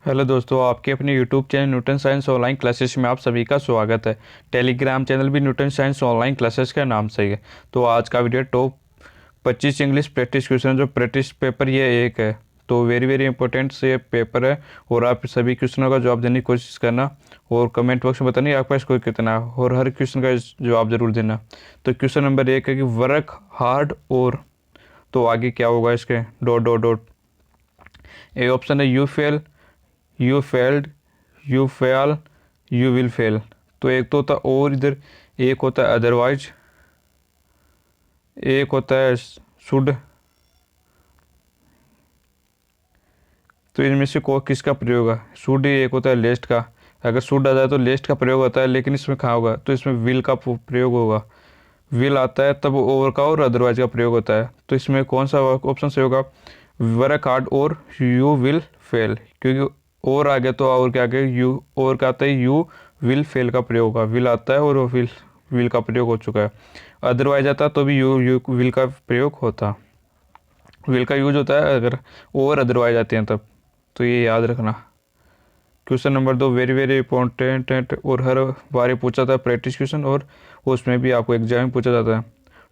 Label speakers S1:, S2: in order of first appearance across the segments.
S1: Hello दोस्तों, आपके अपने YouTube channel Newton science online classes में आप सभी का स्वागत है। टेलीग्राम चैनल भी न्यूटन साइंस ऑनलाइन क्लासेस के नाम से ही है। तो आज का video top 25 English practice question, जो प्रैक्टिस पेपर ये एक है, तो वेरी वेरी इंपॉर्टेंट से ये पेपर है। और आप सभी क्वेश्चनों का जवाब देने की कोशिश करना और कमेंट बॉक्स में बताना आपका स्कोर कितना है और हर क्वेश्चन का जवाब जरूर देना। तो क्वेश्चन नंबर 1 है कि वर्क हार्ड और, तो आगे क्या होगा इसके, dot dot dot. A option है you fail, you failed, you fail, you will fail. तो एक तो होता है और, इधर एक होता है अदरवाइज, एक होता है शुड। तो इनमें से को किसका प्रयोग है? शुड ही एक होता है लेस्ट का। अगर शुड आ जाए तो लेस्ट का प्रयोग होता है, लेकिन इसमें कहाँ होगा? तो इसमें विल का प्रयोग होगा। विल आता है तब ओवर का और अदरवाइज का प्रयोग होता है। तो इसमें कौन सा ऑप्शन सही होगा? वर्क हार्ड और यू विल फेल, क्योंकि और आ गया तो और क्या आगे यू, और का आता है यू विल फेल का प्रयोग होगा। विल आता है और विल विल का प्रयोग हो चुका है। अदरवाइज आता तो भी यू यू विल का प्रयोग होता। विल का यूज होता है अगर और अदरवाइज आते हैं तब। तो ये याद रखना। Question number 2 very very important है और हर बार पूछा था प्रैक्टिस क्वेश्चन, और उसमें भी आपको एग्जाम में पूछा जाता है।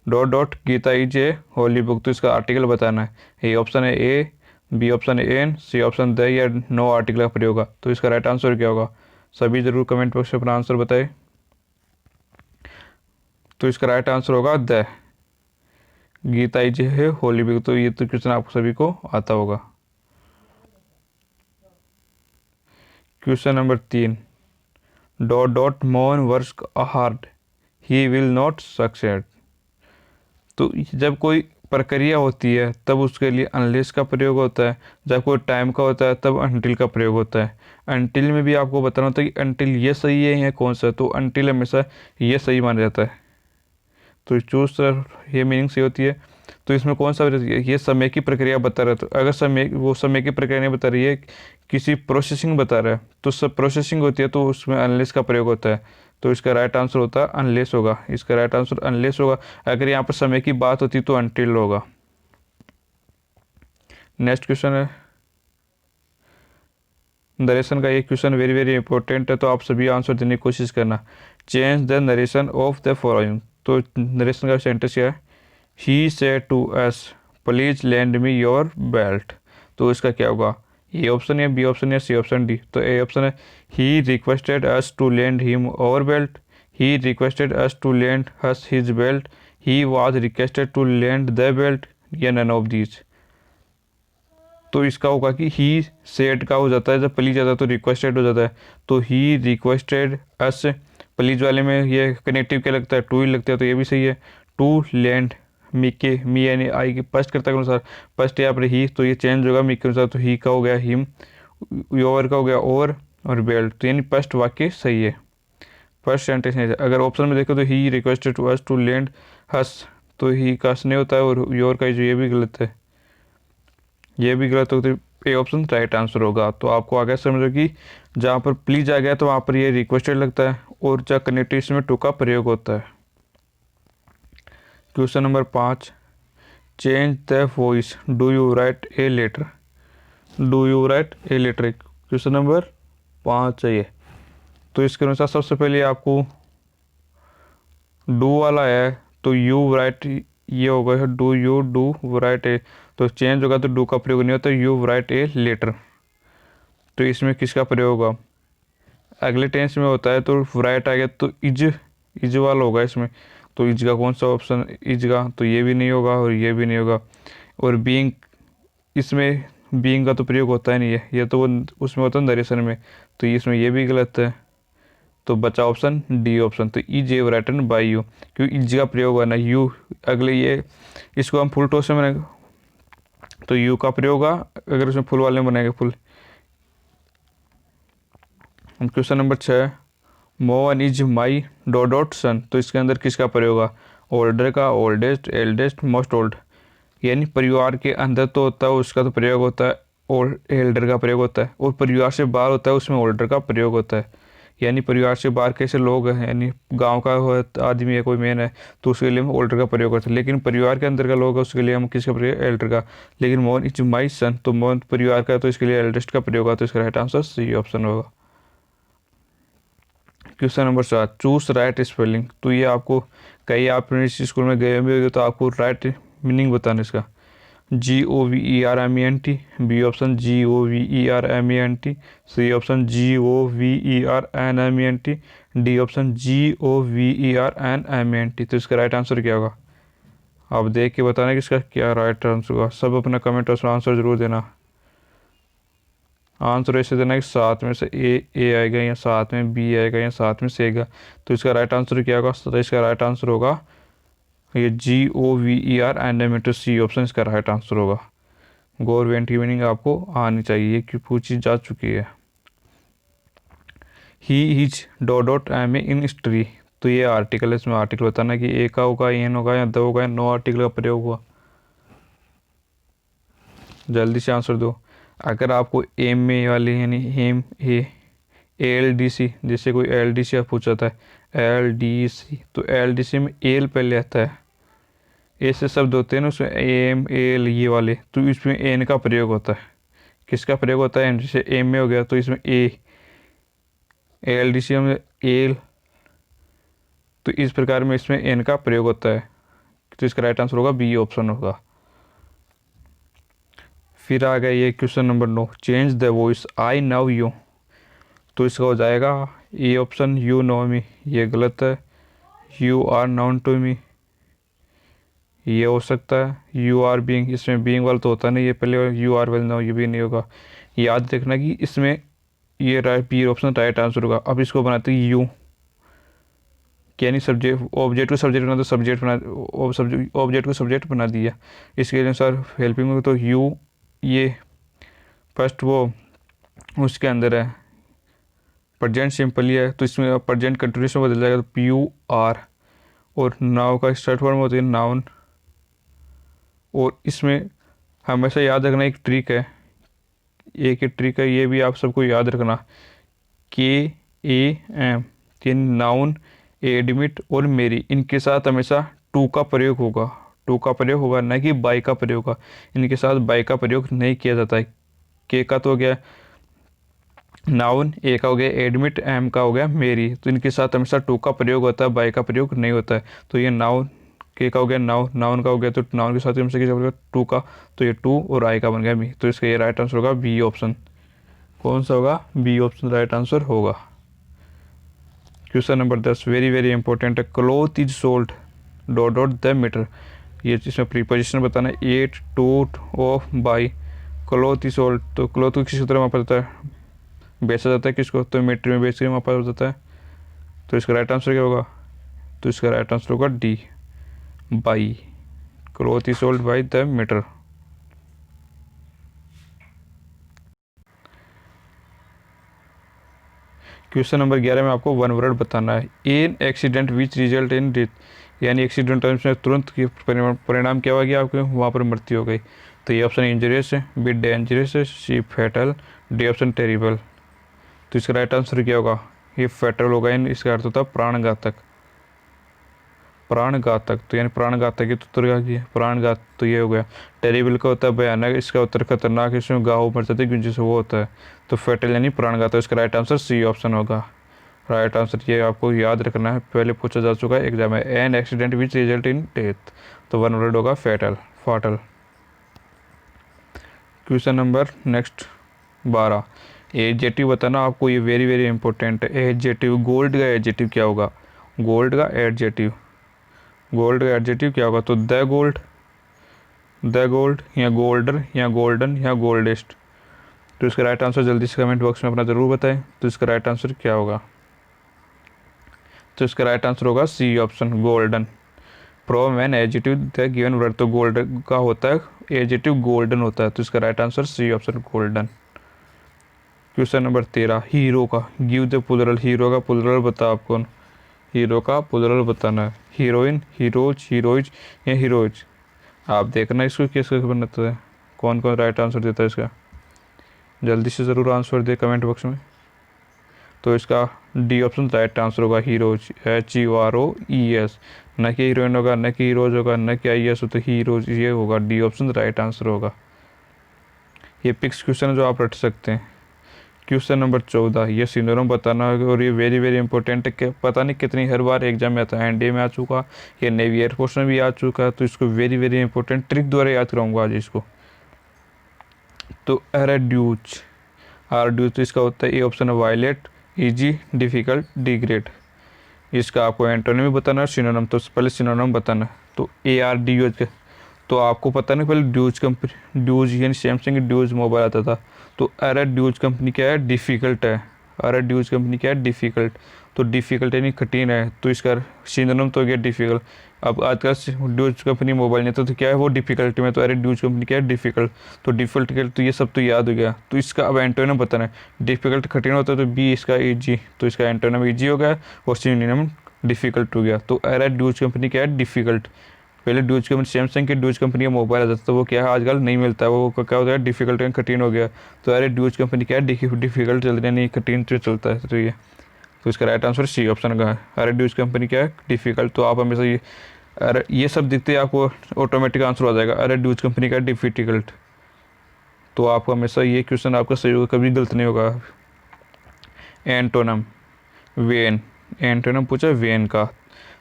S1: Dot dot Gita is a holy book, तो इसका आर्टिकल बताना है। ए ऑप्शन है ए, बी ऑप्शन है एन, सी ऑप्शन द या नो आर्टिकल का प्रयोग होगा। तो इसका राइट आंसर क्या होगा? सभी जरूर कमेंट बॉक्स में अपना आंसर बताए। तो इसका राइट आंसर होगा द। गीता इज है होली बुक, तो ये तो क्वेश्चन आप सभी को आता होगा। Question number 3 dot dot Mohan work hard, he will not succeed. तो जब कोई प्रक्रिया होती है तब उसके लिए अनलेस का प्रयोग होता है। जब कोई टाइम का होता है तब अनटिल का प्रयोग होता है। अनटिल में भी आपको बताना होता है कि अनटिल ये सही है या कौन सा। तो अनटिल हमेशा ये सही माना जाता है। तो चूज ये मीनिंग सही होती है। तो इसमें कौन सा ये समय की प्रक्रिया बता रहा है। तो अगर समय, वो समय की प्रक्रिया नहीं बता रही है, किसी प्रोसेसिंग बता रहा है, तो सब प्रोसेसिंग होती है तो उसमें अनलेस का प्रयोग होता है। तो इसका राइट आंसर होता है अनलेस होगा। इसका राइट आंसर अनलेस होगा। अगर यहाँ पर समय की बात होती तो अनटिल होगा। नेक्स्ट क्वेश्चन है नरेशन का। ये क्वेश्चन वेरी वेरी इंपॉर्टेंट है, तो आप सभी आंसर देने की कोशिश करना। Change the narration of the following. तो नरेशन का सेंटेंस क्या है? He said to us please lend me your belt. तो इसका क्या होगा? ए ऑप्शन है, बी ऑप्शन है, सी ऑप्शन डी। तो ए ऑप्शन है he requested us to lend him our belt, he requested us to land us his belt, he was requested to lend the belt, या none of these. तो इसका होगा कि he said का हो जाता है, जब प्लीज आता है तो रिक्वेस्टेड हो जाता है। तो ही रिक्वेस्टेड अस, प्लीज वाले में ये कनेक्टिव क्या लगता है? टू ही लगता है, तो ये भी सही है। टू लैंड मी के, मी यानी आई की फर्स्ट कर्ता के अनुसार, फर्स्ट यहाँ पर ही, तो ये चेंज होगा मी के अनुसार। तो ही का हो गया हिम, योर का हो गया और बेल्ट। तो यानी फर्स्ट वाक्य सही है, फर्स्ट सेंटेंस नहीं है। अगर ऑप्शन में देखो तो ही requested to us to land has, तो ही का नहीं होता है, और योर का जो ये भी गलत है, ये भी गलत हो। तो ए ऑप्शन राइट आंसर होगा। तो आपको आगे समझो कि जहाँ पर प्लीज आ गया तो वहाँ पर ये रिक्वेस्टेड लगता है, और जहाँ कनेक्टिव में टू का प्रयोग होता है। Question number 5 change the voice, do you write a letter, do you write a letter. Question number 5 है ये। तो इसके अनुसार सबसे पहले आपको डू वाला है, तो यू राइट ये होगा, डू यू डू राइट ए। तो चेंज होगा तो डू का प्रयोग नहीं होता, यू राइट ए लेटर। तो इसमें किसका प्रयोग होगा? अगले टेंस में होता है, तो राइट आ गया तो इज वाला होगा इसमें। तो इज का कौन सा ऑप्शन? इज का, तो ये भी नहीं होगा और ये भी नहीं होगा। और बीइंग, इसमें बीइंग का तो प्रयोग होता ही नहीं है, ये तो वो उसमें होता है नरेशन में। तो इसमें ये भी गलत है। तो बचा ऑप्शन डी ऑप्शन, तो is a written by you, क्योंकि इज का प्रयोग हुआ ना यू। अगले ये, इसको हम फुल टॉस में बनाएंगे तो यू का प्रयोग होगा, अगर उसमें फुल वाले में बनाएंगे full. Question number 6 Mohan is my dot dot son. तो इसके अंदर किसका प्रयोग होगा? ओल्डर का, ओल्डेस्ट, एल्डेस्ट, मोस्ट ओल्ड। यानी परिवार के अंदर तो होता है उसका तो प्रयोग होता है, और एल्डर का प्रयोग होता है, और परिवार से बाहर होता है उसमें ओल्डर का प्रयोग होता है। यानी परिवार से बाहर कैसे लोग हैं, यानी गांव का हो आदमी है कोई मेन है तो उसके लिए हम ओल्डर का प्रयोग करते हैं, लेकिन परिवार के अंदर का लोग है उसके लिए हम किसका प्रयोग, एल्डर का। लेकिन मोहन इज माई सन, तो मोहन परिवार का है तो इसके लिए एल्डेस्ट का प्रयोग होगा, तो इसका राइट आंसर सी ऑप्शन होगा। Question number 7, choose right spelling. तो ये आपको कहीं आप स्कूल में गए भी होंगे तो आपको राइट मीनिंग बताना इसका। GOVERMENT, B option GOVERMENT, C option GOVERNMENT, D option GOVERNMENT। तो इसका राइट आंसर क्या होगा? आप देख के बताना कि इसका क्या राइट आंसर होगा। सब अपना कमेंट बॉक्स में आंसर जरूर देना। आंसर ऐसे देना कि 7 में से ए आएगा या 7 में बी आएगा या 7 में सी आएगा। तो इसका राइट आंसर क्या होगा? तो इसका राइट आंसर होगा ये GOVERNMENT, सी ऑप्शन इसका राइट आंसर होगा। गवर्नमेंट की मीनिंग आपको आनी चाहिए कि पूछी जा चुकी है। He is dot M A in history. तो ये आर्टिकल है, इसमें आर्टिकल बताना कि ए का होगा, एन होगा या द होगा या नो आर्टिकल का प्रयोग हुआ। जल्दी से आंसर दो। अगर आपको एम ए वाली यानी एम ए LDC, जैसे कोई LDC पूछा था LDC, तो LDC में एल पहले आता है, ऐसे शब्द होते हैं ना उसमें एम एल ये वाले, तो इसमें एन का प्रयोग होता है। किसका प्रयोग होता है? जैसे एम ए हो गया तो इसमें LDC में एल, तो इस प्रकार में इसमें एन का प्रयोग होता है। तो इसका राइट आंसर होगा बी ऑप्शन होगा। फिर आ गया ये question number 9, change the voice I know you. तो इसका हो जाएगा A option you know me, ये गलत है। You are known to me, ये हो सकता है। यू आर बीइंग, इसमें बीइंग वाला तो होता नहीं, ये पहले यू आर वेल नो, ये भी नहीं होगा। याद रखना कि इसमें ये right B option right answer होगा। अब इसको बनाते हैं यू, यानी सब्जेक्ट ऑब्जेक्ट को सब्जेक्ट बना, तो सब्जेक्ट बना, ऑब्जेक्ट को सब्जेक्ट बना दिया। इसके लिए सर हेल्पिंग, तो यू ये फर्स्ट वो उसके अंदर है प्रेजेंट सिंपल ही है, तो इसमें प्रेजेंट कंटिन्यूस में बदल जाएगा, तो PUR। और नाउ का स्टार्ट फॉर्म होती है नाउन। और इसमें हमेशा याद रखना एक ट्रिक है, एक ट्रिक है, ये भी आप सबको याद रखना। KAM, यानी नाउन, एडमिट और मेरी, इनके साथ हमेशा टू का प्रयोग होगा। टू का प्रयोग होगा, न कि बाई का प्रयोग होगा। इनके साथ बाई का प्रयोग नहीं किया जाता है। के का तो हो गया नाउन, ए का हो गया एडमिट, एम का हो गया मेरी, तो इनके साथ हमेशा टू का प्रयोग होता है, बाई का प्रयोग नहीं होता है। तो ये नाउन, के का हो गया नाउन, नाउन का हो गया तो नाउन के साथ हमेशा क्या होगा टू का, तो ये टू और आई का बन गया मी। तो इसका ये राइट आंसर होगा बी ऑप्शन। कौन सा होगा? बी ऑप्शन राइट आंसर होगा। Question number 10, very very important है। Cloth is sold dot the metre. ये इसमें प्रीपोजिशन बताना है। At to of by cloth is sold, तो क्लोथ को किस सूत्र में मापा जाता है? बेचा जाता है किसको? तो मीटर में बेच के मापा जाता है। तो इसका राइट आंसर क्या होगा? तो इसका राइट आंसर होगा D, by. Cloth is sold by the metre. Question number 11 में आपको वन वर्ड बताना है। An accident which result in death, यानी एक्सीडेंट में तुरंत परिणाम क्या हो गया आपके, वहाँ पर मृत्यु हो गई। तो ये ऑप्शन इंजरियस है, बी डेंजरस है, सी फैटल, डी ऑप्शन टेरिबल। तो इसका राइट आंसर क्या होगा? ये फैटल होगा, यानी इसका अर्थ होता है प्राणघातक। प्राणघातक, तो यानी प्राणघातक की उत्तर क्या है? प्राणघात, तो ये हो गया। टेरिबल का होता है भयानक, इसका उत्तर खतरनाक, इसमें घाव मर जाते हैं जिससे वो होता है। तो फैटल यानी प्राणघातक, इसका राइट आंसर सी ऑप्शन होगा। राइट आंसर ये आपको याद रखना है, पहले पूछा जा चुका है एग्जाम में। N accident which result in death, तो वन वर्ड होगा फैटल, फाटल। क्वेश्चन नंबर नेक्स्ट 12, एडजेक्टिव बताना आपको, ये वेरी वेरी इंपॉर्टेंट है। एडजेक्टिव, गोल्ड का एडजेक्टिव क्या होगा? गोल्ड का एडजेक्टिव, गोल्ड का एडजेक्टिव क्या होगा? तो द गोल्ड, द गोल्ड, या गोल्डर, या गोल्डन, या गोल्डेस्ट। तो इसका राइट आंसर जल्दी से कमेंट बॉक्स में अपना ज़रूर बताएं। तो इसका राइट आंसर क्या होगा? तो इसका राइट आंसर होगा C option, golden. From an adjective the given word, तो गोल्ड का होता है एडजेक्टिव गोल्डन होता है। तो इसका right answer C option, golden. Question number 13, hero का, गिव द प्लुरल। हीरो का प्लुरल बता आपको, हीरो का प्लुरल बताना है। हीरोइन, हीरोज, हीरोइज, या हीरोइज। आप देखना इसको कैसे बनाता है, कौन कौन राइट आंसर देता है इसका। जल्दी से ज़रूर आंसर दे कमेंट बॉक्स में। तो इसका डी ऑप्शन राइट आंसर होगा, हीरोज, HEROES। न कि हीरोइन होगा, न कि हीरोज होगा, न कि IAS हो, तो हीरोज ये होगा, डी ऑप्शन राइट आंसर होगा। ये पिक्स क्वेश्चन है जो आप रट सकते हैं। क्वेश्चन नंबर 14, ये सिंड्रोम बताना है और ये वेरी वेरी इंपॉर्टेंट है कि पता नहीं कितनी हर बार एग्जाम में आता है, NDA में आ चुका, ये नेवी एयरफोर्स में भी आ चुका है, तो इसको वेरी वेरी इंपॉर्टेंट ट्रिक द्वारा याद कराऊंगा आज इसको। तो एरेड्यूज, आरड्यूज, तो इसका होता है ए ऑप्शन है वायलेट, ईजी, डिफिकल्ट, डिग्रेड। इसका आपको एंटोनिम भी बताना है, सिनोनिम, तो पहले सिनोनिम बताना है। तो ARDUज, तो आपको पता नहीं पहले ड्यूज कंपनी, ड्यूज यानी सैमसंग की ड्यूज मोबाइल आता था, तो अरे ड्यूज कंपनी क्या है, डिफ़िकल्ट है। अरे ड्यूज कंपनी क्या है, डिफ़िकल्ट, तो डिफ़िकल्ट यानी कठिन है, तो इसका सिनोनिम तो गया डिफ़िकल्ट। अब आजकल ड्यूज कंपनी मोबाइल नहीं तो क्या है वो डिफ़िकल्टी में, तो अरे ड्यूज कंपनी क्या है, डिफ़िकल्ट, तो डिफ़िकल्ट, तो ये सब तो याद हो गया। तो इसका अब एंटोनिम बताना है, डिफ़िकल्ट कठिन होता है तो बी इसका ईजी, तो इसका एंटोनिम ईजी हो गया और सिनोनिम डिफ़िकल्ट हो गया। तो अरे ड्यूज कंपनी क्या है, डिफ़िकल्ट। पहले ड्यूज कंपनी, सैमसंग की ड्यूज कंपनी का मोबाइल आता था, तो वो क्या है आजकल नहीं मिलता है, वो क्या होता है डिफिकल्ट एंड कठिन हो गया। तो अरे ड्यूज कंपनी क्या है, डिफिकल्ट चल रही है, नहीं कठिन तो चलता है, तो ये, तो इसका राइट आंसर सी ऑप्शन का है। अरे ड्यूज कंपनी क्या है, डिफिकल्ट। तो आप हमेशा ये, अरे ये सब दिखते हैं आपको ऑटोमेटिक आंसर हो जाएगा, अरे ड्यूज कंपनी का डिफिकल्ट। तो आपको हमेशा ये क्वेश्चन आपका सही होगा, कभी गलत नहीं होगा। एंटोनम, वेन, एंटोनम पूछा वेन का,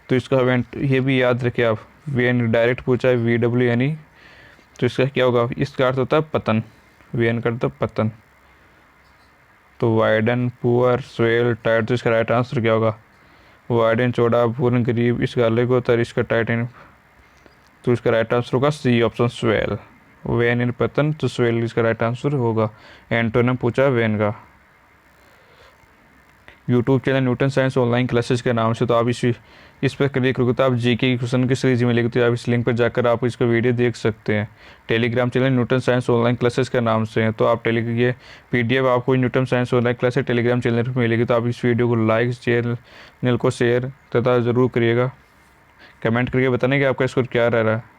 S1: तो इसका ये भी याद रखें आप, वेन डायरेक्ट पूछा है VW यानी, तो इसका क्या होगा, इसका अर्थ होता है पतन, वेन का अर्थ पतन। तो वाइडन, पुअर, स्वेल, टाइट, तो इसका राइट आंसर क्या होगा, वाइडन चौड़ा, पूर्ण, गरीब, इसका अलग होता है, इसका टाइटन, तो इसका राइट आंसर होगा C option, swell. Wane in पतन, तो स्वेल इसका राइट आंसर होगा। एंटोनिम पूछा वेन का। YouTube channel Newton science online classes के नाम से, तो आप इस पर क्लिक करोगे तो आप GK की क्वेश्चन की सीरीज मिलेगी, तो आप इस लिंक पर जाकर आप इसका वीडियो देख सकते हैं। Telegram channel Newton science online classes के नाम से है, तो आप ये PDF आपको Newton science online classes Telegram channel पर मिलेगी, तो आप इस वीडियो को लाइक, चैनल को शेयर तथा ज़रूर करिएगा। कमेंट करके बताने कि आपका स्कोर क्या रह रहा है।